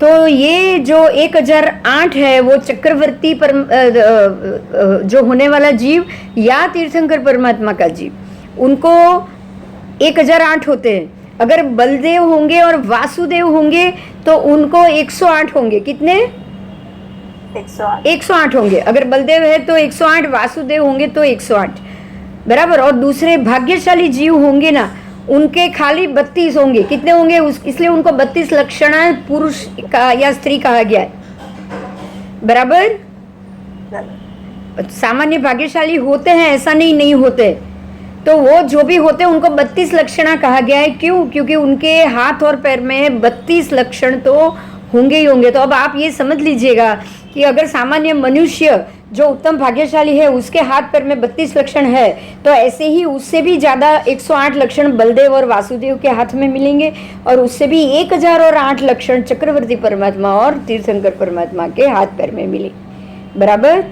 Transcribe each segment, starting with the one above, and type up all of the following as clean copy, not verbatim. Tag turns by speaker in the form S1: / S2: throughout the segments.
S1: तो ये जो 1008 है वो चक्रवर्ती पर जो होने वाला जीव या तीर्थंकर परमात्मा का जीव, उनको 1008 होते हैं। अगर बलदेव होंगे और वासुदेव होंगे तो उनको 108 होंगे। कितने? 108 होंगे। अगर बलदेव है तो 108, वासुदेव होंगे तो 108, बराबर। और दूसरे भाग्यशाली जीव होंगे ना, उनके खाली 32 होंगे। कितने होंगे? इसलिए उनको 32 लक्षणा पुरुष का या स्त्री कहा गया है, बराबर। सामान्य भाग्यशाली होते हैं, ऐसा नहीं होते। तो वो जो भी होते हैं उनको 32 लक्षणा कहा गया है। क्यों? क्योंकि उनके हाथ और पैर में 32 लक्षण तो होंगे ही होंगे। तो अब आप ये समझ लीजिएगा कि अगर सामान्य मनुष्य जो उत्तम भाग्यशाली है उसके हाथ पैर में 32 लक्षण है, तो ऐसे ही उससे भी ज़्यादा 108 लक्षण बलदेव और वासुदेव के हाथ में मिलेंगे, और उससे भी 1008 लक्षण चक्रवर्ती परमात्मा और तीर्थंकर परमात्मा के हाथ पैर में मिले, बराबर।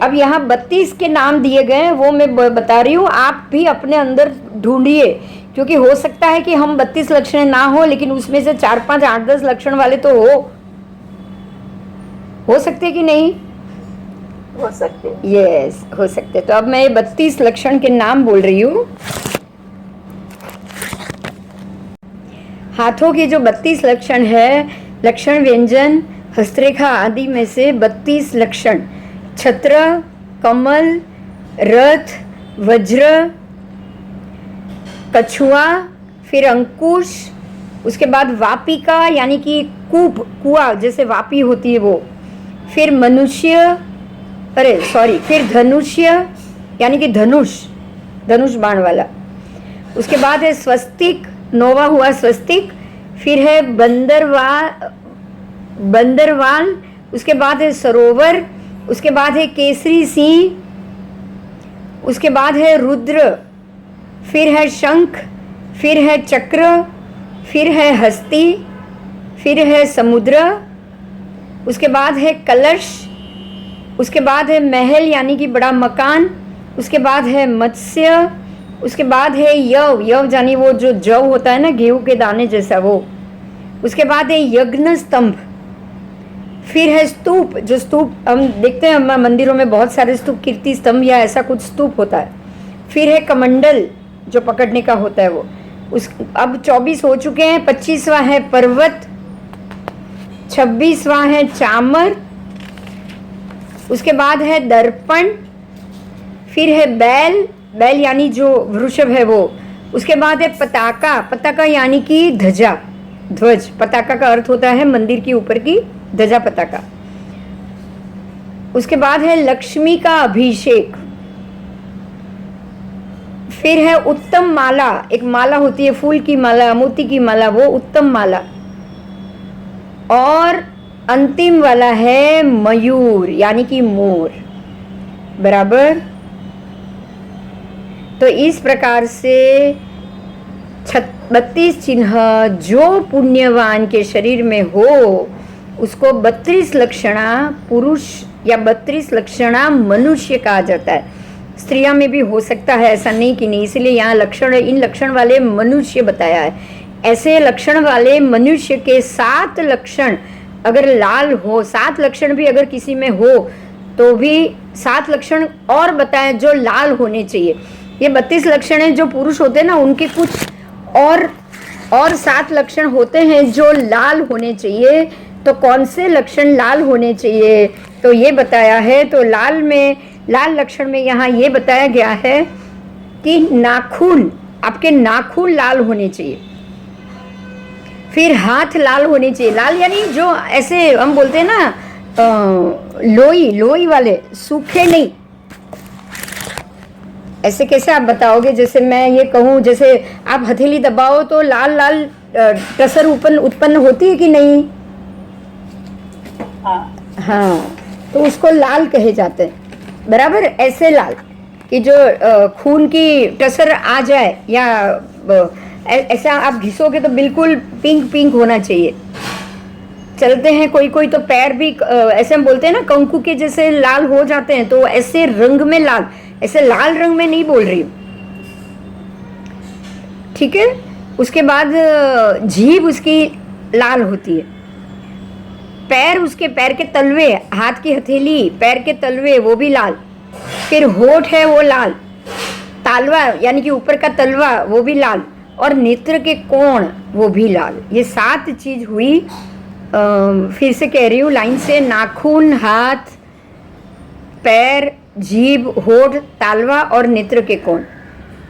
S1: अब यहाँ 32 के नाम दिए गए हैं, वो मैं बता रही हूँ। आप भी अपने अंदर ढूंढिए, क्योंकि हो सकता है कि हम 32 लक्षण ना हो, लेकिन उसमें से 4, 5, 8, 10 लक्षण वाले तो हो सकते कि नहीं
S2: हो सकते।
S1: यस, हो सकते। तो अब मैं 32 लक्षण के नाम बोल रही हूँ। हाथों के जो 32 लक्षण है, लक्षण, व्यंजन, हस्तरेखा आदि में से 32 लक्षण: छत्र, कमल, रथ, वज्र, कछुआ, फिर अंकुश, उसके बाद वापिका यानी कि कूप, कुआ जैसे वापी होती है वो, फिर मनुष्य, फिर धनुष्य यानी कि धनुष बाण वाला, उसके बाद है स्वस्तिक, नोवा हुआ स्वस्तिक, फिर है बंदरवाल, उसके बाद है सरोवर, उसके बाद है केसरी सिंह, उसके बाद है रुद्र, फिर है शंख, फिर है चक्र, फिर है हस्ती, फिर है समुद्र, उसके बाद है कलश, उसके बाद है महल यानी कि बड़ा मकान, उसके बाद है मत्स्य, उसके बाद है यव यानी वो जो जव होता है ना, गेहूं के दाने जैसा वो, उसके बाद है यज्ञ स्तंभ, फिर है स्तूप, जो स्तूप हम देखते हैं मंदिरों में बहुत सारे स्तूप, कीर्ति स्तंभ या ऐसा कुछ स्तूप होता है, फिर है कमंडल जो पकड़ने का होता है वो। अब 24 हो चुके हैं। 25वां है पर्वत, 26वां है चामर, उसके बाद है दर्पण, फिर है बैल यानी जो वृषभ है वो, उसके बाद है पताका यानी कि ध्वज। पताका का अर्थ होता है मंदिर के ऊपर की ध्वजा, पताका। उसके बाद है लक्ष्मी का अभिषेक, फिर है उत्तम माला, एक माला होती है फूल की माला, मोती की माला, वो उत्तम माला, और अंतिम वाला है मयूर यानी कि मोर, बराबर। तो इस प्रकार से 32 चिन्ह जो पुण्यवान के शरीर में हो उसको 32 लक्षणा पुरुष या 32 लक्षणा मनुष्य कहा जाता है। स्त्रियां में भी हो सकता है, ऐसा नहीं कि नहीं, इसलिए यहाँ लक्षण, इन लक्षण वाले मनुष्य बताया है। ऐसे लक्षण वाले मनुष्य के 7 लक्षण अगर लाल हो, 7 लक्षण भी अगर किसी में हो तो भी 7 लक्षण और बताएं जो लाल होने चाहिए। ये 32 लक्षण हैं जो पुरुष होते हैं ना, उनके कुछ और 7 लक्षण होते हैं जो लाल होने चाहिए। तो कौन से लक्षण लाल होने चाहिए तो ये बताया है। तो लाल लक्षण में यहाँ ये बताया गया है कि नाखून, आपके नाखून लाल होने चाहिए, फिर हाथ लाल होने चाहिए। लाल यानी जो ऐसे हम बोलते हैं ना लोई वाले, सूखे नहीं। ऐसे कैसे आप बताओगे? जैसे मैं ये कहूँ, जैसे आप हथेली दबाओ तो लाल टसर उत्पन्न होती है कि नहीं? हाँ, तो उसको लाल कहे जाते हैं, बराबर। ऐसे लाल कि जो खून की टसर आ जाए, या ऐसा आप घिसोगे तो बिल्कुल पिंक होना चाहिए। चलते हैं कोई तो पैर भी ऐसे हम बोलते हैं ना कंकु के जैसे लाल हो जाते हैं, तो ऐसे रंग में लाल, ऐसे लाल रंग में नहीं बोल रही हूँ, ठीक है। उसके बाद जीभ उसकी लाल होती है। पैर, उसके पैर के तलवे, हाथ की हथेली, पैर के तलवे वो भी लाल। फिर होठ है वो लाल, तालवा यानी कि ऊपर का तलवा वो भी लाल, और नेत्र के कोण वो भी लाल। ये 7 चीज हुई। फिर से कह रही हूँ लाइन से, नाखून, हाथ, पैर, जीभ, होठ, तालवा और नेत्र के कोण,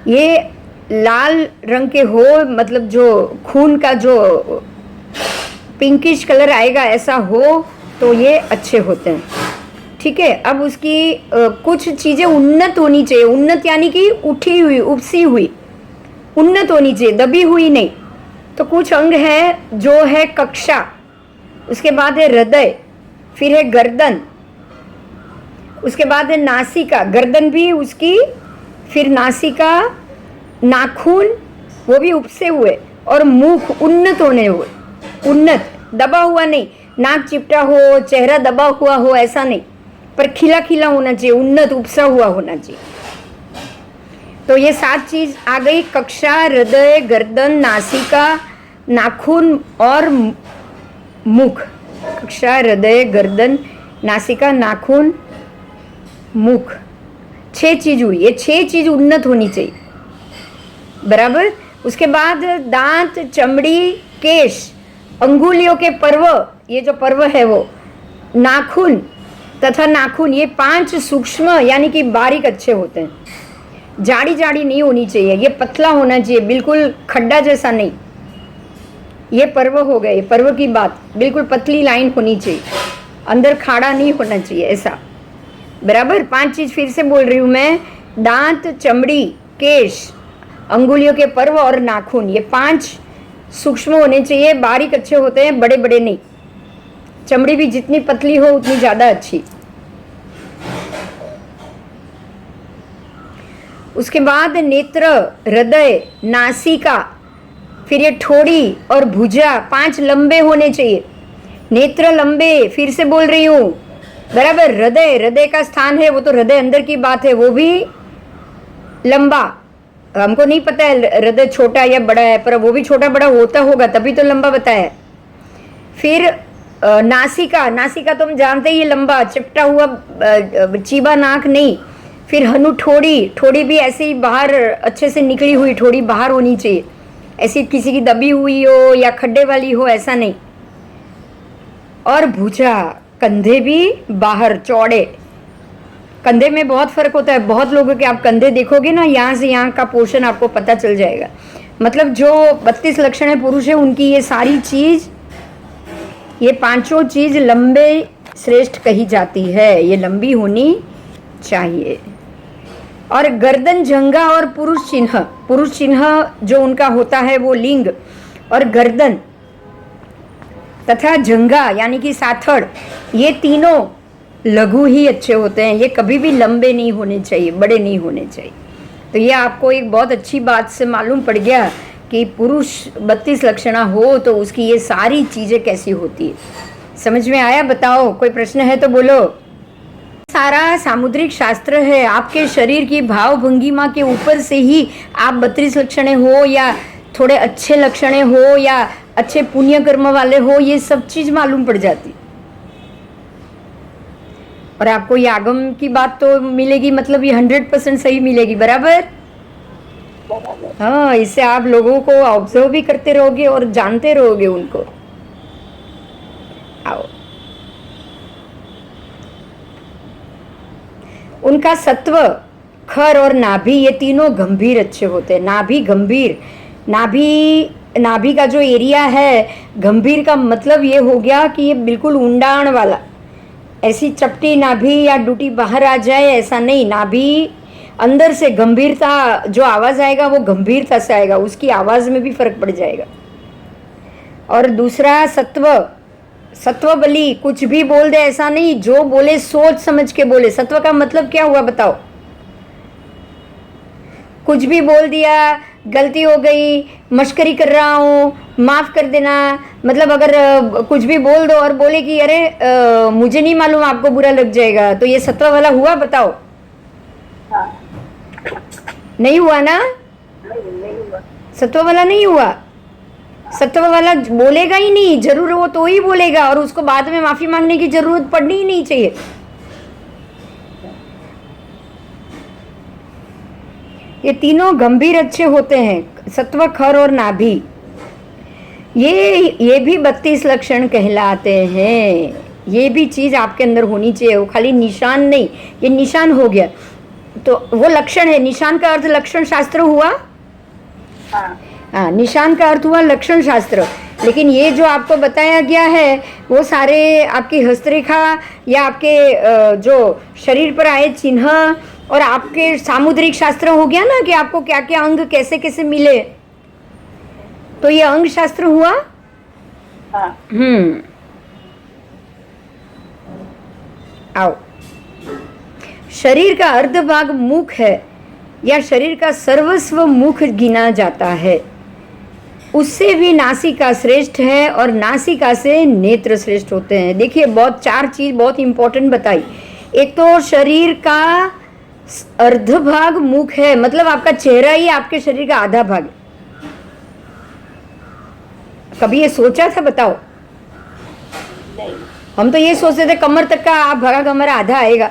S1: ये लाल रंग के हो, मतलब जो खून का जो पिंकिश कलर आएगा ऐसा हो तो ये अच्छे होते हैं। ठीक है। अब उसकी कुछ चीज़ें उन्नत होनी चाहिए। उन्नत यानी कि उठी हुई, उपसी हुई, उन्नत होनी चाहिए, दबी हुई नहीं। तो कुछ अंग है जो है कक्षा, उसके बाद है हृदय, फिर है गर्दन, उसके बाद है नासिका, गर्दन भी उसकी, फिर नासिका, नाखून वो भी उपसे हुए, और मुख उन्नत होने हुए। उन्नत, दबा हुआ नहीं, नाक चिपटा हो, चेहरा दबा हुआ हो ऐसा नहीं, पर खिला खिला होना चाहिए, उन्नत उपसा हुआ होना चाहिए। तो ये 7 चीज आ गई, कक्षा, हृदय, गर्दन, नासिका, नाखून और मुख। कक्षा, हृदय, गर्दन, नासिका, नाखून, मुख, 6 चीज हुई। ये 6 चीज उन्नत होनी चाहिए, बराबर। उसके बाद दांत, चमड़ी, केश, अंगुलियों के पर्व, ये जो पर्व है वो, नाखून तथा नाखून, ये 5 सूक्ष्म यानी कि बारीक अच्छे होते हैं। जाड़ी जाड़ी नहीं होनी चाहिए, ये पतला होना चाहिए, बिल्कुल खड्डा जैसा नहीं। ये पर्व हो गए, पर्व की बात, बिल्कुल पतली लाइन होनी चाहिए, अंदर खाड़ा नहीं होना चाहिए ऐसा, बराबर। 5 चीज फिर से बोल रही हूँ मैं, दांत, चमड़ी, केश, अंगुलियों के पर्व और नाखून, ये 5 सूक्ष्म होने चाहिए, बारीक अच्छे होते हैं, बड़े बड़े नहीं। चमड़ी भी जितनी पतली हो उतनी ज्यादा अच्छी। उसके बाद नेत्र, हृदय, नासिका, फिर ये ठोड़ी और भुजा, 5 लंबे होने चाहिए। नेत्र लंबे, फिर से बोल रही हूँ, बराबर। हृदय, हृदय का स्थान है वो तो हृदय अंदर की बात है, वो भी लंबा। हमको नहीं पता है हृदय छोटा या बड़ा है, पर वो भी छोटा बड़ा होता होगा तभी तो लंबा बताया। फिर नासिका, नासिका तो हम जानते ही लंबा, चिपटा हुआ, चीबा नाक नहीं। फिर हनु ठोड़ी, ठोड़ी भी ऐसे ही बाहर अच्छे से निकली हुई, ठोड़ी बाहर होनी चाहिए, ऐसी किसी की दबी हुई हो या खड्डे वाली हो ऐसा नहीं। और भुजा, कंधे भी बाहर चौड़े। कंधे में बहुत फर्क होता है, बहुत लोगों के आप कंधे देखोगे ना, यहाँ से यहाँ का पोर्शन आपको पता चल जाएगा। मतलब जो 32 लक्षण है पुरुष है, उनकी ये सारी चीज, ये 5 चीज लंबे श्रेष्ठ कही जाती है, ये लंबी होनी चाहिए। और गर्दन, जंघा और पुरुष चिन्ह, पुरुष चिन्ह जो उनका होता है वो लिंग, और गर्दन तथा जंघा यानी कि साथड़, ये तीनों लघु ही अच्छे होते हैं, ये कभी भी लंबे नहीं होने चाहिए, बड़े नहीं होने चाहिए। तो ये आपको एक बहुत अच्छी बात से मालूम पड़ गया कि पुरुष 32 लक्षणा हो तो उसकी ये सारी चीजें कैसी होती है। समझ में आया? बताओ, कोई प्रश्न है तो बोलो। सारा सामुद्रिक शास्त्र है, आपके शरीर की भाव भंगिमा के ऊपर से ही आप 32 लक्षणे हो या थोड़े अच्छे लक्षणे हो या अच्छे पुण्य कर्म वाले हो, ये सब चीज मालूम पड़ जाती। और आपको ये आगम की बात तो मिलेगी, मतलब ये 100% सही मिलेगी, बराबर। हाँ, इससे आप लोगों को ऑब्जर्व भी करते रहोगे और जानते रहोगे उनको। आओ, उनका सत्व, खर और नाभि, ये तीनों गंभीर अच्छे होते हैं। नाभि गंभीर, नाभि का जो एरिया है, गंभीर का मतलब ये हो गया कि ये बिल्कुल ऊंडाण वाला, ऐसी चपटी नाभि या डूटी बाहर आ जाए ऐसा नहीं। नाभि अंदर से गंभीरता, जो आवाज आएगा वो गंभीरता से आएगा, उसकी आवाज में भी फर्क पड़ जाएगा। और दूसरा सत्व, सत्व बलि, कुछ भी बोल दे ऐसा नहीं, जो बोले सोच समझ के बोले। सत्व का मतलब क्या हुआ बताओ? कुछ भी बोल दिया, गलती हो गई, मश्करी कर रहा हूँ, माफ कर देना, मतलब अगर कुछ भी बोल दो और बोले कि अरे मुझे नहीं मालूम, आपको बुरा लग जाएगा, तो ये सत्व वाला हुआ? बताओ।
S2: हाँ।
S1: नहीं हुआ ना?
S2: नहीं हुआ।
S1: सत्व वाला नहीं हुआ। सत्व वाला बोलेगा ही नहीं, जरूर हो तो ही बोलेगा, और उसको बाद में माफी मांगने की जरूरत पड़नी ही नहीं चाहिए। ये तीनों गंभीर अच्छे होते हैं, सत्व, खर और नाभि। ये भी 32 लक्षण कहलाते हैं। ये भी चीज आपके अंदर होनी चाहिए, वो खाली निशान नहीं। ये निशान हो गया तो वो लक्षण है। निशान का अर्थ लक्षण शास्त्र हुआ। हाँ, निशान का अर्थ हुआ लक्षण शास्त्र। लेकिन ये जो आपको बताया गया है वो सारे आपकी हस्तरेखा या आपके जो शरीर पर आए चिन्ह और आपके सामुद्रिक शास्त्र हो गया ना, कि आपको क्या क्या अंग कैसे कैसे मिले, तो ये अंग शास्त्र हुआ। आओ, शरीर का अर्ध भाग मुख है या शरीर का सर्वस्व मुख गिना जाता है। उससे भी नासिका श्रेष्ठ है और नासिका से नेत्र श्रेष्ठ होते हैं। देखिए, बहुत 4 चीज बहुत इंपॉर्टेंट बताई। एक तो शरीर का अर्ध भाग मुख है, मतलब आपका चेहरा ही आपके शरीर का आधा भाग है। कभी ये सोचा था? बताओ।
S2: नहीं।
S1: हम तो ये सोचते थे कमर तक का आप भागा, कमर आधा आएगा,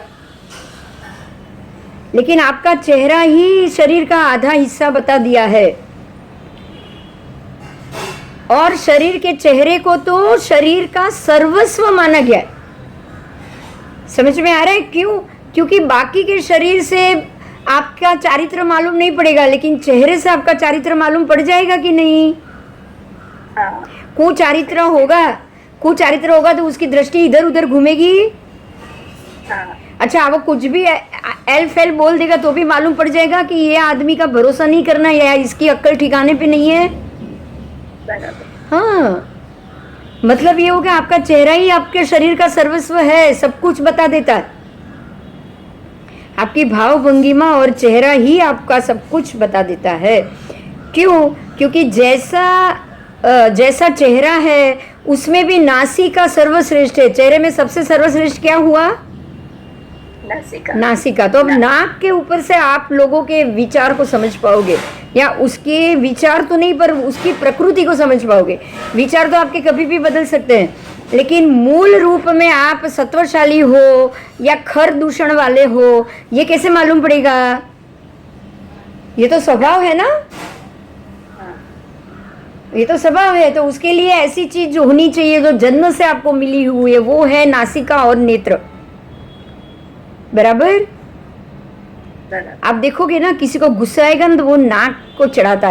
S1: लेकिन आपका चेहरा ही शरीर का आधा हिस्सा बता दिया है। और शरीर के चेहरे को तो शरीर का सर्वस्व माना गया है। समझ में आ रहा है क्यों? क्योंकि बाकी के शरीर से आपका चारित्र मालूम नहीं पड़ेगा, लेकिन चेहरे से आपका चारित्र मालूम पड़ जाएगा कि नहीं? कुचारित्र होगा तो उसकी दृष्टि इधर उधर घूमेगी। अच्छा, वो कुछ भी एल फेल बोल देगा तो भी मालूम पड़ जाएगा कि ये आदमी का भरोसा नहीं करना या इसकी अक्ल ठिकाने पे नहीं है। हाँ, मतलब ये हो गया आपका चेहरा ही आपके शरीर का सर्वस्व है, सब कुछ बता देता है। आपकी भाव भंगिमा और चेहरा ही आपका सब कुछ बता देता है। क्यों? क्योंकि जैसा चेहरा है उसमें भी नासिका सर्वश्रेष्ठ है। चेहरे में सबसे सर्वश्रेष्ठ क्या हुआ? नासिका। तो अब नाक के ऊपर से आप लोगों के विचार को समझ पाओगे, या उसके विचार तो नहीं पर उसकी प्रकृति को समझ पाओगे। विचार तो आपके कभी भी बदल सकते हैं, लेकिन मूल रूप में आप सत्वशाली हो या खर दूषण वाले हो, ये कैसे मालूम पड़ेगा? ये तो स्वभाव है ना, ये तो स्वभाव है। तो उसके लिए ऐसी चीज जो होनी चाहिए जो जन्म से आपको मिली हुई है, वो है नासिका और नेत्र। बराबर? आप देखोगे ना, किसी को गुस्सा आएगा ना तो वो नाक को चढ़ाता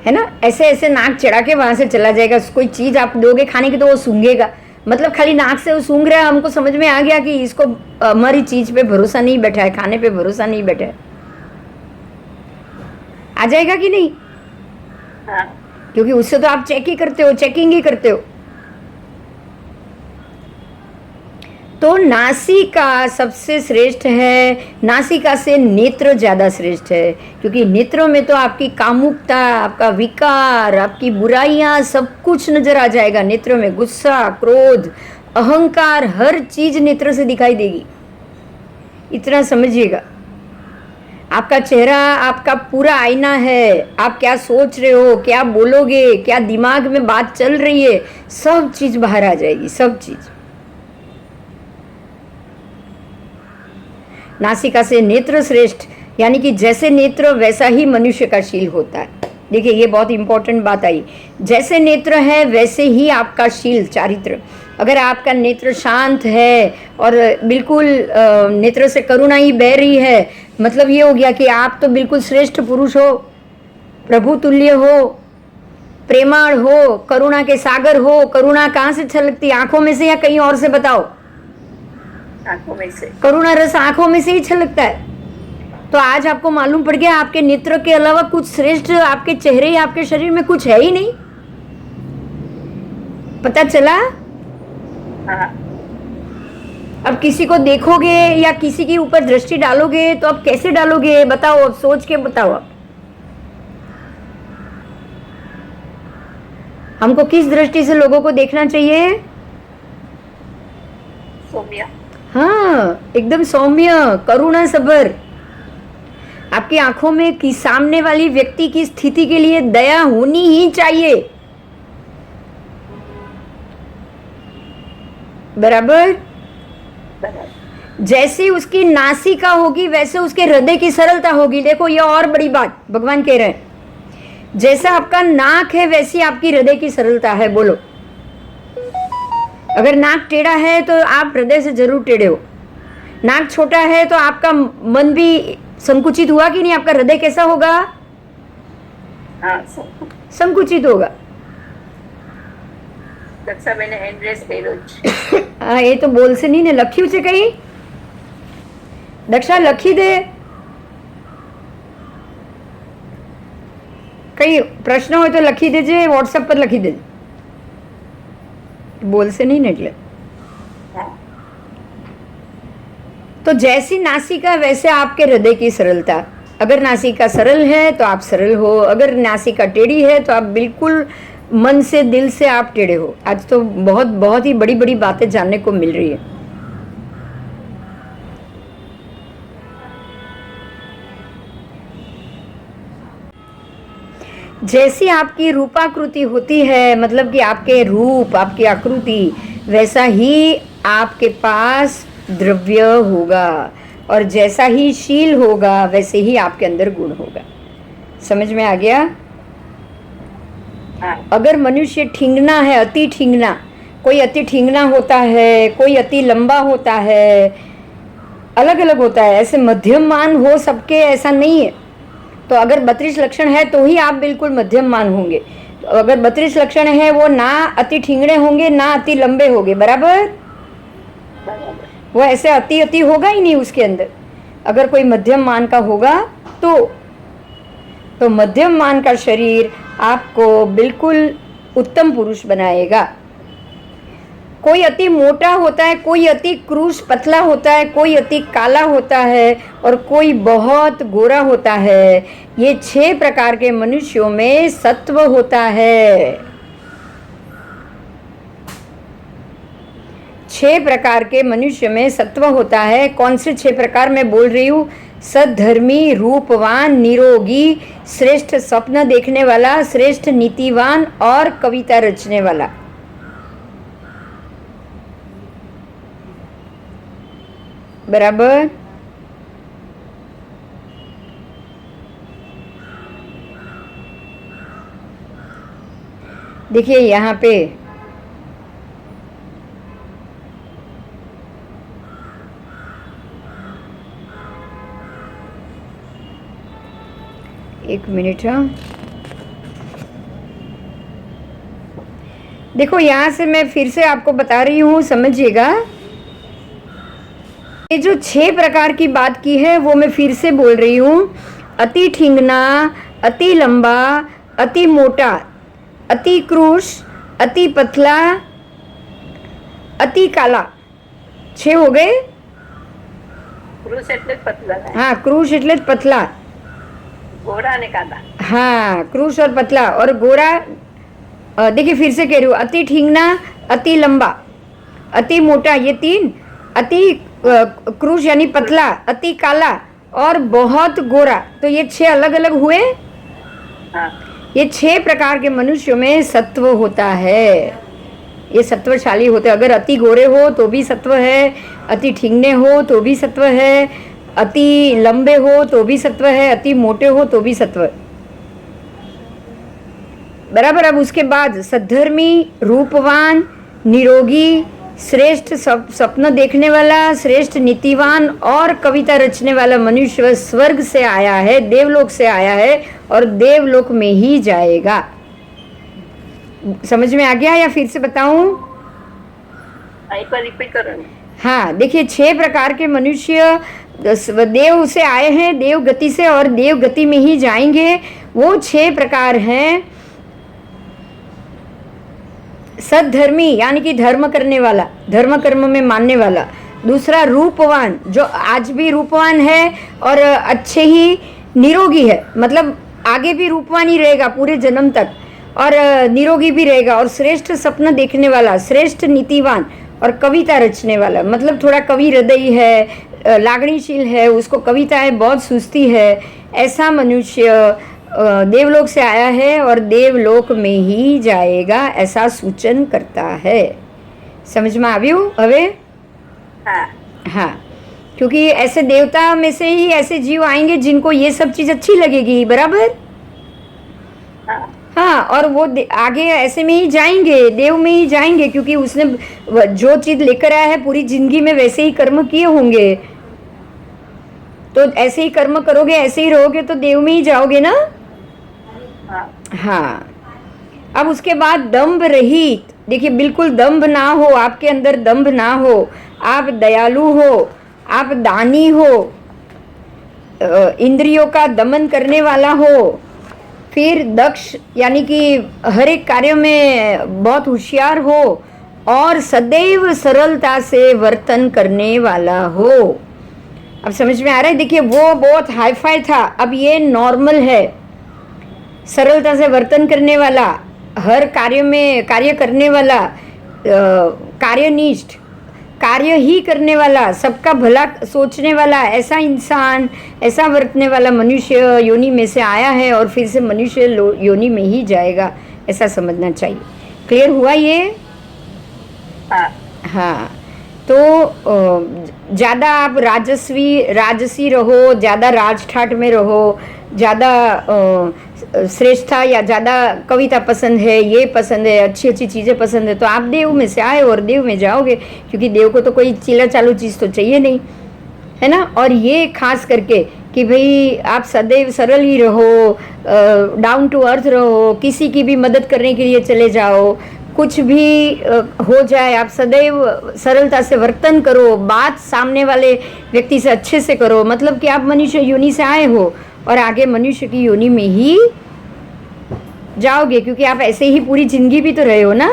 S1: है ना, ऐसे ऐसे नाक चढ़ा के वहां से चला जाएगा। कोई चीज आप दोगे खाने की तो वो सूंघेगा, मतलब खाली नाक से वो सूंघ रहा है। हमको समझ में आ गया कि इसको हमारी चीज पे भरोसा नहीं बैठा है, खाने पे भरोसा नहीं बैठा है। आ जाएगा कि नहीं? क्योंकि उससे तो आप चेक ही करते हो, चेकिंग ही करते हो। तो नासिका सबसे श्रेष्ठ है, नासिका से नेत्र ज्यादा श्रेष्ठ है, क्योंकि नेत्रों में तो आपकी कामुकता, आपका विकार, आपकी बुराइयां सब कुछ नजर आ जाएगा। नेत्रों में गुस्सा, क्रोध, अहंकार, हर चीज नेत्र से दिखाई देगी। इतना समझिएगा। आपका चेहरा आपका पूरा आईना है। आप क्या सोच रहे हो, क्या बोलोगे, क्या दिमाग में बात चल रही है, सब चीज बाहर आ जाएगी, सब चीज। नासिका से नेत्र श्रेष्ठ, यानी कि जैसे नेत्र वैसा ही मनुष्य का शील होता है। देखिए, ये बहुत इंपॉर्टेंट बात आई। जैसे नेत्र है वैसे ही आपका शील, चारित्र। अगर आपका नेत्र शांत है और बिल्कुल नेत्र से करुणा ही बह रही है, मतलब ये हो गया कि आप तो बिल्कुल श्रेष्ठ पुरुष हो, प्रभु तुल्य हो, प्रेमाळ हो, करुणा के सागर हो। करुणा कहाँ से छलकती? आंखों में से या कहीं और से? बताओ।
S2: आंखों में से।
S1: करुणा रस आंखों में से ही छलकता है। तो आज आपको मालूम पड़ गया आपके नेत्र के अलावा कुछ श्रेष्ठ आपके चेहरे या आपके शरीर में कुछ है ही नहीं। पता चला? अब किसी को देखोगे या किसी के ऊपर दृष्टि डालोगे तो अब कैसे डालोगे? बताओ, अब सोच के बताओ। अब हमको किस दृष्टि से लोगों को देखना चाहिए?
S2: सौम्य।
S1: हाँ, एकदम सौम्य, करुणा सबर। आपकी आंखों में कि सामने वाली व्यक्ति की स्थिति के लिए दया होनी ही चाहिए, बराबर।
S2: बराबर।
S1: जैसी उसकी नासिका होगी वैसे उसके हृदय की सरलता होगी। देखो ये और बड़ी बात भगवान कह रहे हैं, जैसा आपका नाक है वैसी आपकी हृदय की सरलता है। बोलो, अगर नाक टेढ़ा है तो आप हृदय से जरूर टेढ़े हो। नाक छोटा है तो आपका मन भी संकुचित हुआ कि नहीं? आपका हृदय कैसा होगा?
S2: हाँ,
S1: संकुचित होगा।
S2: દક્ષાબેને હેન્ડ્રેસ કર્યો છે.
S1: હા, એ તો બોલશે નહીં ને. લખ્યું છે કઈ? દક્ષા લખી દે. કઈ પ્રશ્ન હોય તો લખી દેજે, વોટ્સએપ પર લખી દેજે. બોલશે નહીં ને એટલે. तो जैसी नासिका वैसे आपके हृदय की सरलता। अगर नासिका सरल है तो आप सरल हो, अगर नासिका टेढ़ी है तो आप बिल्कुल मन से दिल से आप टेढ़े हो। आज तो बहुत बहुत ही बड़ी बड़ी बातें जानने को मिल रही है। जैसी आपकी रूपाकृति होती है, मतलब कि आपके रूप, आपकी आकृति, वैसा ही आपके पास द्रव्य होगा, और जैसा ही शील होगा वैसे ही आपके अंदर गुण होगा। समझ में आ गया? अगर मनुष्य ठिंगना है, अति ठिंगना, कोई अति ठिंगना होता है, कोई अति लंबा होता है, अलग अलग होता है। ऐसे मध्यममान हो सबके, ऐसा नहीं है। तो अगर 32 लक्षण है तो ही आप बिल्कुल मध्यममान होंगे। तो अगर 32 लक्षण है वो ना अति ठिंगने होंगे ना अति लंबे होंगे, बराबर। वो ऐसे अति अति होगा ही नहीं उसके अंदर। अगर कोई मध्यम मान का होगा तो मध्यम मान का शरीर आपको बिल्कुल उत्तम पुरुष बनाएगा। कोई अति मोटा होता है, कोई अति क्रूस पतला होता है, कोई अति काला होता है और कोई बहुत गोरा होता है। ये 6 प्रकार के मनुष्यों में सत्व होता है। 6 प्रकार के मनुष्य में सत्व होता है। कौन से 6 प्रकार मैं बोल रही हूँ? सद्धर्मी, रूपवान, निरोगी, श्रेष्ठ स्वप्न देखने वाला, श्रेष्ठ नीतिवान और कविता रचने वाला। बराबर। देखिए यहाँ पे एक मिनट। हाँ, देखो यहाँ से मैं फिर से आपको बता रही हूँ, समझिएगा। ये जो 6 प्रकार की बात की है वो मैं फिर से बोल रही हूँ। अति ठिंगना, अति लंबा, अति मोटा, अति क्रूस, अति पतला, अति काला। 6 हो गए।
S2: क्रूस એટલે પતલા.
S1: हाँ, क्रूस એટલે पतला,
S2: गोरा ने काला।
S1: हाँ, क्रूस और पतला और गोरा। देखिए फिर से कह रही हूँ, अति ठिंगना, अति लंबा, अति मोटा, ये 3। अति क्रूस यानी पतला, अति काला और बहुत गोरा। तो ये 6 अलग अलग हुए।
S2: हाँ।
S1: ये 6 प्रकार के मनुष्यों में सत्व होता है। ये सत्वशाली होते हैं। अगर अति गोरे हो तो भी सत्व है, अति ठिंगने हो तो भी सत्व है, अति लंबे हो तो भी सत्व है, अति मोटे हो तो भी सत्व है। बराबर। अब उसके बाद सद्धर्मी, रूपवान, निरोगी, श्रेष्ठ स्वप्न देखने वाला, श्रेष्ठ नीतिवान और कविता रचने वाला मनुष्य स्वर्ग से आया है, देवलोक से आया है और देवलोक में ही जाएगा। समझ में आ गया या फिर से बताऊं?
S2: एक बार रिपीट करो।
S1: हाँ, देखिए 6 प्रकार के मनुष्य देव से आए हैं, देव गति से, और देव गति में ही जाएंगे। वो 6 प्रकार हैं। सद्धर्मी यानी कि धर्म करने वाला, धर्म कर्म में मानने वाला। दूसरा रूपवान, जो आज भी रूपवान है और अच्छे ही निरोगी है, मतलब आगे भी रूपवान ही रहेगा पूरे जन्म तक, और निरोगी भी रहेगा। और श्रेष्ठ सपना देखने वाला, श्रेष्ठ नीतिवान और कविता रचने वाला, मतलब थोड़ा कवि हृदय है, लागणीशील है, उसको कविताएं बहुत सूझती है, ऐसा मनुष्य देवलोक से आया है और देवलोक में ही जाएगा, ऐसा सूचन करता है। समझ में આવ્યું હવે?
S2: हाँ
S1: हाँ, क्योंकि ऐसे देवता में से ही ऐसे जीव आएंगे जिनको ये सब चीज़ अच्छी लगेगी, बराबर?
S2: हाँ
S1: हाँ, और वो आगे ऐसे में ही जाएंगे, देव में ही जाएंगे, क्योंकि उसने जो चीज़ लेकर आया है पूरी जिंदगी में वैसे ही कर्म किए होंगे। तो ऐसे ही कर्म करोगे, ऐसे ही रहोगे तो देव में ही जाओगे ना।
S2: हाँ
S1: हाँ, अब उसके बाद दंभ रहित, देखिए बिल्कुल दंभ ना हो, आपके अंदर दंभ ना हो, आप दयालु हो, आप दानी हो, इंद्रियों का दमन करने वाला हो, फिर दक्ष यानी कि हर एक कार्य में बहुत होशियार हो और सदैव सरलता से वर्तन करने वाला हो। अब समझ में आ रहा है? देखिए वो बहुत हाई फाई था, अब ये नॉर्मल है। सरलता से वर्तन करने वाला, हर कार्य में कार्य करने वाला, कार्यनिष्ठ, कार्य ही करने वाला, सबका भला सोचने वाला, ऐसा इंसान, ऐसा वर्तने वाला मनुष्य योनि में से आया है और फिर से मनुष्य योनि में ही जाएगा, ऐसा समझना चाहिए। क्लियर हुआ ये?
S2: हाँ
S1: हाँ, तो ज़्यादा आप राजसी रहो, ज़्यादा राजठाट में रहो, ज़्यादा श्रेष्ठता या ज़्यादा कविता पसंद है, ये पसंद है, अच्छी अच्छी चीज़ें पसंद है, तो आप देव में से आए और देव में जाओगे, क्योंकि देव को तो कोई चिला चालू चीज़ तो चाहिए नहीं, है ना। और ये खास करके कि भाई आप सदैव सरल ही रहो, डाउन टू अर्थ रहो, किसी की भी मदद करने के लिए चले जाओ, कुछ भी हो जाए आप सदैव सरलता से वर्तन करो, बात सामने वाले व्यक्ति से अच्छे से करो, मतलब कि आप मनुष्य योनि से आए हो और आगे मनुष्य की योनि में ही जाओगे, क्योंकि आप ऐसे ही पूरी जिंदगी भी तो रहे हो ना।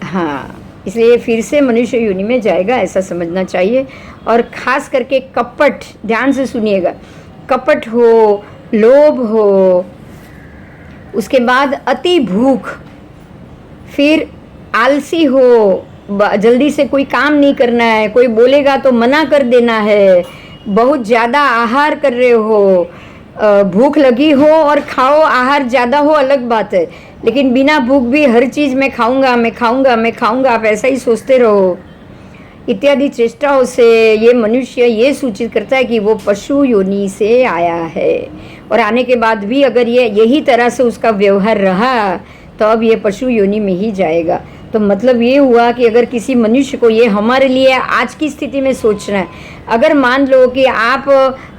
S1: हाँ, इसलिए फिर से मनुष्य योनि में जाएगा, ऐसा समझना चाहिए। और ख़ास करके कपट, ध्यान से सुनिएगा, कपट हो, लोभ हो, उसके बाद अति भूख, फिर आलसी हो, जल्दी से कोई काम नहीं करना है, कोई बोलेगा तो मना कर देना है, बहुत ज़्यादा आहार कर रहे हो, भूख लगी हो और खाओ, आहार ज़्यादा हो अलग बात है, लेकिन बिना भूख भी हर चीज़ मैं खाऊंगा, मैं खाऊंगा, मैं खाऊंगा, आप ऐसा ही सोचते रहो, इत्यादि चेष्टाओं से ये मनुष्य ये सूचित करता है कि वो पशु योनि से आया है। और आने के बाद भी अगर ये यही तरह से उसका व्यवहार रहा तो अब ये पशु योनि में ही जाएगा। तो मतलब ये हुआ कि अगर किसी मनुष्य को, ये हमारे लिए आज की स्थिति में सोचना है, अगर मान लो कि आप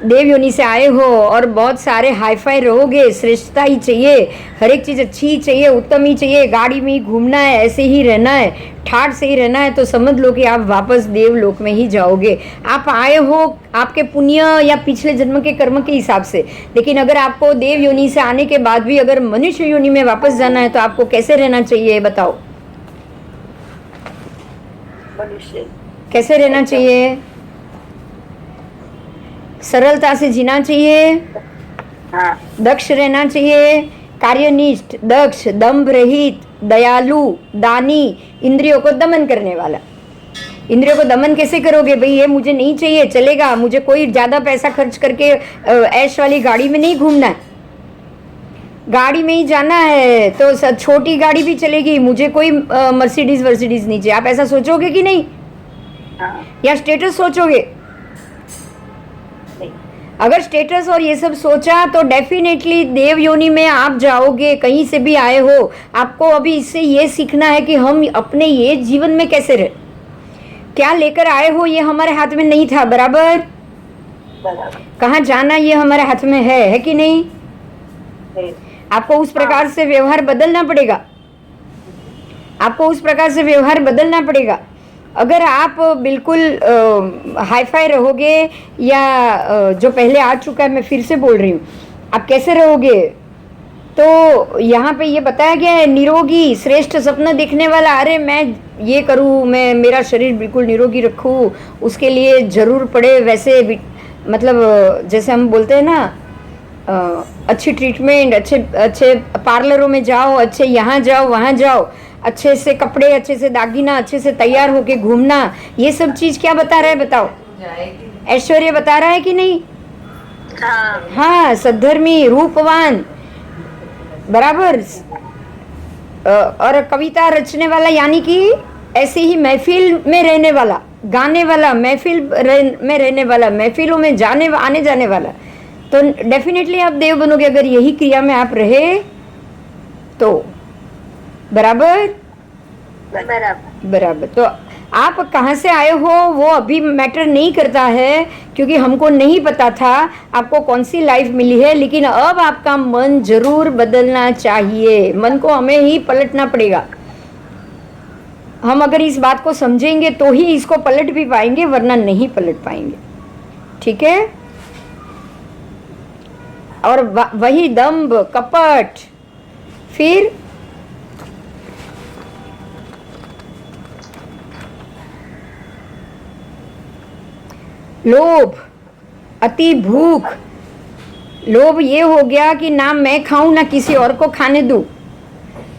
S1: देव योनि से आए हो और बहुत सारे हाई फाई रहोगे, श्रेष्ठता ही चाहिए, हर एक चीज़ अच्छी ही चाहिए, उत्तम ही चाहिए, गाड़ी में ही घूमना है, ऐसे ही रहना है, ठाठ से ही रहना है, तो समझ लो कि आप वापस देवलोक में ही जाओगे। आप आए हो आपके पुण्य या पिछले जन्म के कर्म के हिसाब से, लेकिन अगर आपको देव योनि से आने के बाद भी अगर मनुष्य योनि में वापस जाना है तो आपको कैसे रहना चाहिए बताओ?
S2: मनुष्य
S1: कैसे रहना चाहिए? सरलता से जीना चाहिए,
S2: हाँ
S1: दक्ष रहना चाहिए, कार्यनिष्ठ, दक्ष, दंभ रहित, दयालु, दानी, इंद्रियों को दमन करने वाला। इंद्रियों को दमन कैसे करोगे? भाई ये मुझे नहीं चाहिए, चलेगा, मुझे कोई ज़्यादा पैसा खर्च करके ऐश वाली गाड़ी में नहीं घूमना है, गाड़ी में ही जाना है तो छोटी गाड़ी भी चलेगी, मुझे कोई मर्सिडीज वर्सिडीज नहीं चाहिए। आप ऐसा सोचोगे कि नहीं?
S2: हाँ
S1: या स्टेटस सोचोगे?
S2: नहीं
S1: अगर स्टेटस और ये सब सोचा तो डेफिनेटली देव योनि में आप जाओगे, कहीं से भी आए हो। आपको अभी इससे ये सीखना है कि हम अपने ये जीवन में कैसे रहे, क्या लेकर आए हो ये हमारे हाथ में नहीं था, बराबर?
S2: बराबर
S1: कहाँ जाना ये हमारे हाथ में है कि नहीं?
S2: है।
S1: आपको उस प्रकार से व्यवहार बदलना पड़ेगा, आपको उस प्रकार से व्यवहार बदलना पड़ेगा। अगर आप बिल्कुल हाई फाई रहोगे या जो पहले आ चुका है, मैं फिर से बोल रही हूँ, आप कैसे रहोगे? तो यहाँ पे ये बताया गया है, निरोगी, श्रेष्ठ सपना देखने वाला, अरे मैं ये करूँ, मैं मेरा शरीर बिल्कुल निरोगी रखूँ, उसके लिए ज़रूर पड़े वैसे, मतलब जैसे हम बोलते हैं ना, अच्छी ट्रीटमेंट, अच्छे अच्छे पार्लरों में जाओ, अच्छे यहाँ जाओ वहाँ जाओ, अच्छे से कपड़े, अच्छे से दागिना, अच्छे से तैयार होके घूमना, ये सब चीज़ क्या बता रहा है बताओ? ऐश्वर्य बता रहा है कि नहीं?
S2: हाँ
S1: हाँ, सद्धर्मी, रूपवान, बराबर। और कविता रचने वाला, यानी कि ऐसे ही महफिल में रहने वाला, गाने वाला, महफिल में रहने वाला, महफिलों में आने जाने वाला, तो डेफिनेटली आप देव बनोगे अगर यही क्रिया में आप रहे तो। बराबर
S2: बराबर।
S1: बराबर। तो आप कहाँ से आए हो वो अभी मैटर नहीं करता है, क्योंकि हमको नहीं पता था आपको कौन सी लाइफ मिली है, लेकिन अब आपका मन जरूर बदलना चाहिए। मन को हमें ही पलटना पड़ेगा। हम अगर इस बात को समझेंगे तो ही इसको पलट भी पाएंगे, वरना नहीं पलट पाएंगे। ठीक है? और वही दंभ, कपट, फिर लोभ, अति भूख। लोभ ये हो गया कि ना मैं खाऊं ना किसी और को खाने दूं,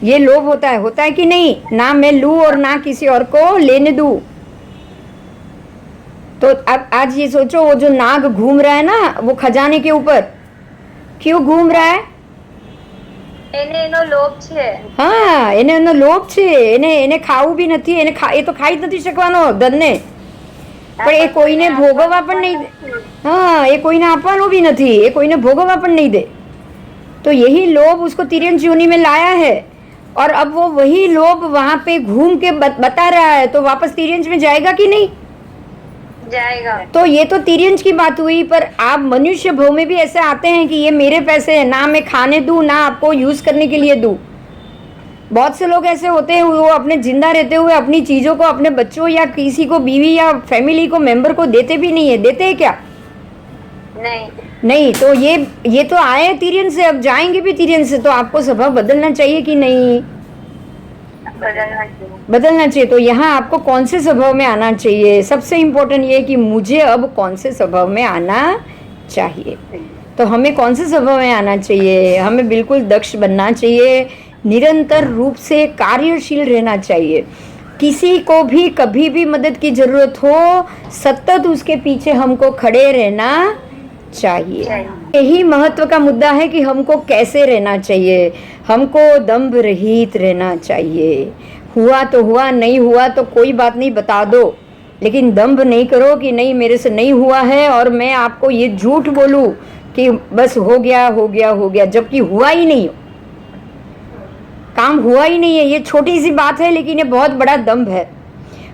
S1: ये लोभ होता है कि नहीं? ना मैं लूं और ना किसी और को लेने दूं। तो अब आज ये सोचो, वो जो नाग घूम रहा है ना वो खजाने के ऊपर, क्यों घूम रहा है?
S2: એનો લોભ છે।
S1: હા, એનો લોભ છે। એને ખાવું બી નથી, એ તો ખાઈ જ નથી શકવાનો ધનને, પણ એ કોઈને ભોગવવા પણ નહીં દે। हाँ, ये कोई ने आपवानो भी नहीं, ये कोई ने भोगवा पण नहीं दे। तो यही लोभ उसको तिर्यंच योनि में लाया है, और अब वो वही लोभ वहां पे घूम के बता रहा है, तो वापस तिर्यंच में जाएगा कि नहीं?
S2: जाएगा।
S1: तो ये तो तिर्यंच की बात हुई, पर आप मनुष्य भव में भी ऐसे आते हैं कि ये मेरे पैसे हैं, ना मैं खाने दूं ना आपको यूज करने के लिए दूं। बहुत से लोग ऐसे होते हैं, वो अपने जिंदा रहते हुए अपनी चीजों को अपने बच्चों या किसी को, बीवी या फैमिली को, मेंबर को देते भी नहीं है। देते हैं क्या? नहीं। तो ये तो आए तिर्यन से, अब जाएंगे भी तिर्यन से, तो आपको स्वभाव बदलना चाहिए कि नहीं? बदलना चाहिए। तो यहाँ आपको कौन से स्वभाव में आना चाहिए? सबसे इम्पोर्टेंट ये कि मुझे अब कौन से स्वभाव में आना चाहिए। तो हमें कौन से स्वभाव में आना चाहिए? हमें बिल्कुल दक्ष बनना चाहिए, निरंतर रूप से कार्यशील रहना चाहिए। किसी को भी कभी भी मदद की जरूरत हो, सतत उसके पीछे हमको खड़े रहना चाहिए। यही महत्व का मुद्दा है कि हमको कैसे रहना चाहिए। हमको दंभ रहित रहना चाहिए। हुआ तो हुआ, नहीं हुआ तो कोई बात नहीं, बता दो, लेकिन दंभ नहीं करो कि नहीं मेरे से नहीं हुआ है और मैं आपको ये झूठ बोलूं कि बस हो गया हो गया हो गया, जबकि हुआ ही नहीं हो, काम हुआ ही नहीं है। ये छोटी सी बात है, लेकिन ये बहुत बड़ा दंभ है।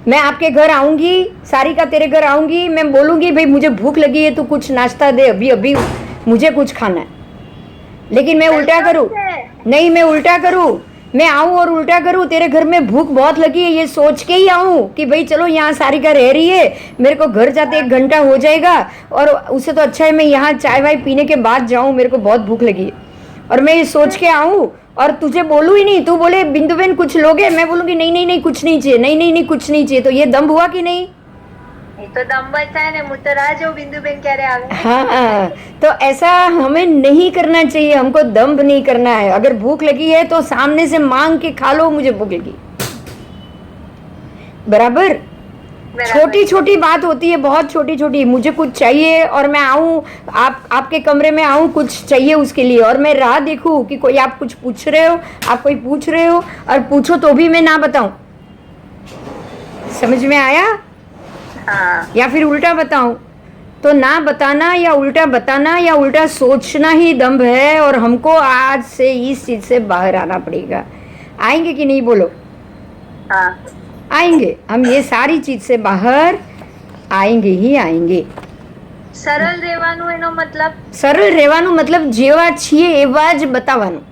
S1: मैं आपके घर आऊंगी, सारिका तेरे घर आऊंगी, मैं बोलूंगी भाई मुझे भूख लगी है, तू कुछ नाश्ता दे, अभी अभी मुझे कुछ खाना है। लेकिन मैं उल्टा करूं, नहीं मैं उल्टा करूं, मैं आऊं और उल्टा करूं, तेरे घर में भूख बहुत लगी है, ये सोच के ही आऊं कि भाई चलो यहाँ सारिका रह रही है, मेरे को घर जाते 1 घंटा हो जाएगा, और उससे तो अच्छा है मैं यहाँ चाय वाय पीने के बाद जाऊं, मेरे को बहुत भूख लगी है। और मैं ये सोच के आऊं और तुझे बोलूं ही नहीं, तू बोले बिंदु बहन कुछ लोगे, मैं बोलूंगी नहीं नहीं नहीं कुछ नहीं चाहिए, नहीं नहीं नहीं कुछ नहीं चाहिए। तो ये दंभ हुआ कि नहीं?
S2: तो दंभ है ने, मुझे राह जो बिंदु बहन क्यारे आवे।
S1: हाँ, तो ऐसा हमें नहीं करना चाहिए, हमको दंभ नहीं करना है। अगर भूख लगी है तो सामने से मांग के खा लो, मुझे भूख लगी। बराबर? छोटी छोटी बात होती है, बहुत छोटी छोटी। मुझे कुछ चाहिए और मैं आऊं, आपके कमरे में आऊं, कुछ चाहिए उसके लिए, और मैं राह देखूं कि कोई आप कुछ पूछ रहे हो, आप कोई पूछ रहे हो, और पूछो तो भी मैं ना बताऊं। समझ में आया?
S2: हाँ।
S1: या फिर उल्टा बताऊं? तो ना बताना या उल्टा बताना या उल्टा सोचना ही दंभ है, और हमको आज से इस चीज से बाहर आना पड़ेगा। आएंगे कि नहीं बोलो?
S2: हाँ।
S1: आएंगे, हम ये सारी चीज से बाहर आएंगे ही आएंगे।
S2: સરળ રહેવાનું એનો મતલબ?
S1: સરળ રહેવાનું મતલબ જેવા છીએ એવા જ બતાવવાનું,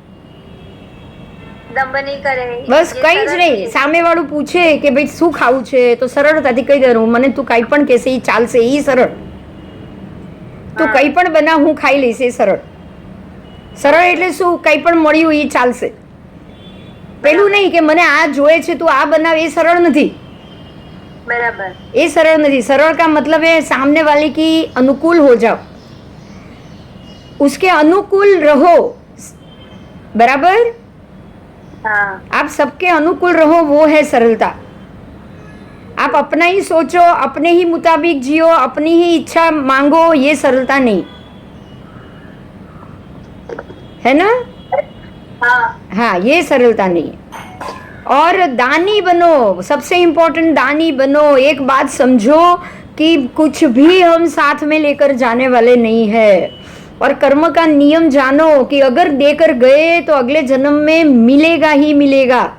S2: દંભ નહીં કરે,
S1: બસ કઈ જ નહીં। સામે વાળું પૂછે કે ભાઈ શું ખાવું છે, તો સરળતાથી કહી દેવાનું, મને તું કાંઈ પણ કહેશે એ ચાલશે, એ સરળ। તું કંઈ પણ બના, હું ખાઈ લઈશ, એ સરળ। સરળ એટલે શું? કંઈ પણ મળ્યું એ ચાલશે। પેલું નહીં કે મને આ જોઈએ છે, તું આ બનાવ, એ સરળ નથી।
S2: बराबर।
S1: ये सरल नहीं। सरल का मतलब है सामने वाले की अनुकूल हो जाओ, उसके अनुकूल रहो। बराबर?
S2: हाँ।
S1: आप सबके अनुकूल रहो, वो है सरलता। आप अपना ही सोचो, अपने ही मुताबिक जियो, अपनी ही इच्छा मांगो, ये सरलता नहीं है ना।
S2: हाँ
S1: हाँ, ये सरलता नहीं है। और दानी बनो, सबसे इम्पोर्टेंट दानी बनो। एक बात समझो कि कुछ भी हम साथ में लेकर जाने वाले नहीं है। और कर्म का नियम जानो कि अगर देकर गए तो अगले जन्म में मिलेगा ही मिलेगा।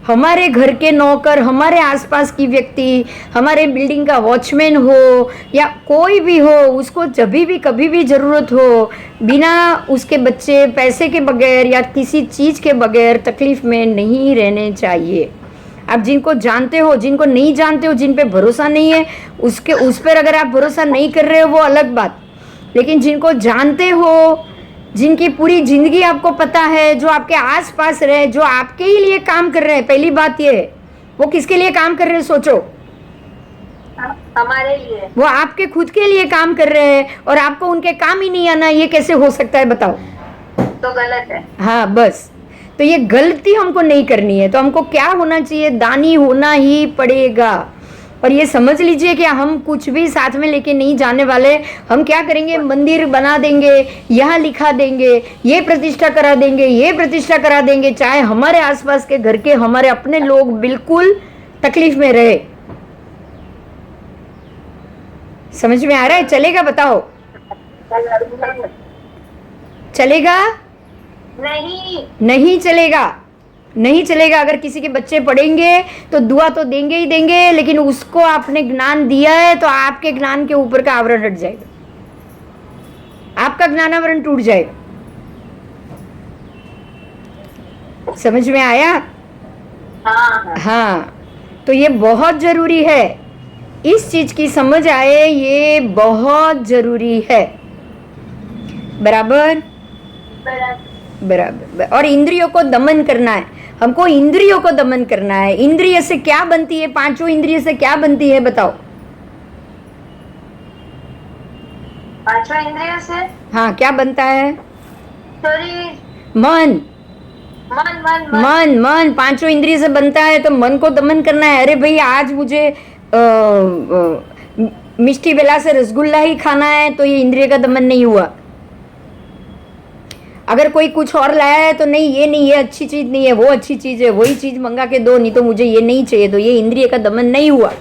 S1: हमारे घर के नौकर, हमारे आसपास की व्यक्ति, हमारे बिल्डिंग का वॉचमैन हो या कोई भी हो, उसको जब भी कभी भी ज़रूरत हो, बिना उसके बच्चे पैसे के बगैर या किसी चीज़ के बगैर तकलीफ़ में नहीं रहने चाहिए। आप जिनको जानते हो, जिनको नहीं जानते हो, जिन पे भरोसा नहीं है, उस पर अगर आप भरोसा नहीं कर रहे हो वो अलग बात। लेकिन जिनको जानते हो, जिनकी पूरी जिंदगी आपको पता है, जो आपके आस पास रहे, जो आपके ही लिए काम कर रहे हैं, पहली बात ये है, वो किसके लिए काम कर रहे हैं सोचो।
S2: हमारे लिए।
S1: वो आपके खुद के लिए काम कर रहे हैं और आपको उनके काम ही नहीं आना, ये कैसे हो सकता है बताओ।
S2: तो गलत है।
S1: हाँ बस, तो ये गलती हमको नहीं करनी है। तो हमको क्या होना चाहिए, दानी होना ही पड़ेगा। और ये समझ लीजिए कि हम कुछ भी साथ में लेके नहीं जाने वाले। हम क्या करेंगे, मंदिर बना देंगे, यहाँ लिखा देंगे, ये प्रतिष्ठा करा देंगे, ये प्रतिष्ठा करा देंगे, चाहे हमारे आसपास के घर के हमारे अपने लोग बिल्कुल तकलीफ में रहे। समझ में आ रहा है? चलेगा बताओ, चलेगा?
S2: नहीं,
S1: नहीं चलेगा, नहीं चलेगा। अगर किसी के बच्चे पढ़ेंगे तो दुआ तो देंगे ही देंगे, लेकिन उसको आपने ज्ञान दिया है तो आपके ज्ञान के ऊपर का आवरण हट जाएगा, आपका ज्ञानावरण टूट जाएगा। समझ में आया?
S2: हाँ
S1: हाँ, तो ये बहुत जरूरी है, इस चीज की समझ आए, ये बहुत जरूरी है। बराबर बराबर। और इंद्रियों को दमन करना है, हमको इंद्रियों को दमन करना है। इंद्रिय से क्या बनती है, पांचों इंद्रिय से क्या बनती है बताओ।
S2: पांचों इंद्रियों से
S1: हाँ, क्या बनता है?
S2: शरीर,
S1: मन।
S2: मन मन मन।
S1: मन मन पांचों इंद्रिय से बनता है, तो मन को दमन करना है। अरे भाई, आज मुझे मिष्टी बेला से रसगुल्ला ही खाना है, तो ये इंद्रिय का दमन नहीं हुआ। अगर कोई कुछ और लाया है तो नहीं, ये नहीं, ये अच्छी चीज नहीं है, वो अच्छी चीज है, वही चीज मंगा के दो, नहीं तो मुझे ये नहीं चाहिए, तो ये इंद्रिय का दमन नहीं हुआ।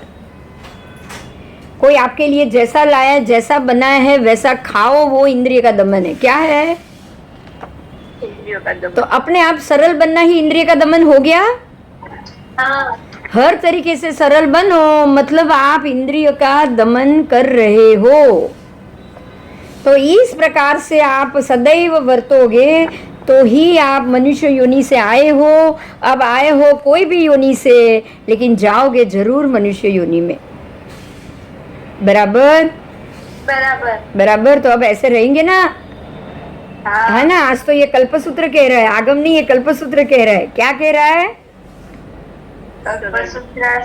S1: कोई आपके लिए जैसा लाया, जैसा बनाया है वैसा खाओ, वो इंद्रिय का दमन है। क्या है?
S2: इंद्रियों का दमन।
S1: तो अपने आप सरल बनना ही इंद्रिय का दमन हो गया।
S2: हाँ
S1: हर तरीके से सरल बनो, मतलब आप इंद्रिय का दमन कर रहे हो। तो इस प्रकार से आप सदैव वर्तोगे तो ही आप मनुष्य योनि से आए हो। अब आए हो कोई भी योनि से, लेकिन जाओगे जरूर मनुष्य योनि में। बराबर
S2: बराबर।
S1: बराबर। तो अब ऐसे रहेंगे ना,
S2: हाँ
S1: है ना। आज तो ये कल्पसूत्र कह रहा है, आगम नहीं, ये कल्पसूत्र कह रहा है। क्या कह रहा है?
S2: कल्पसूत्र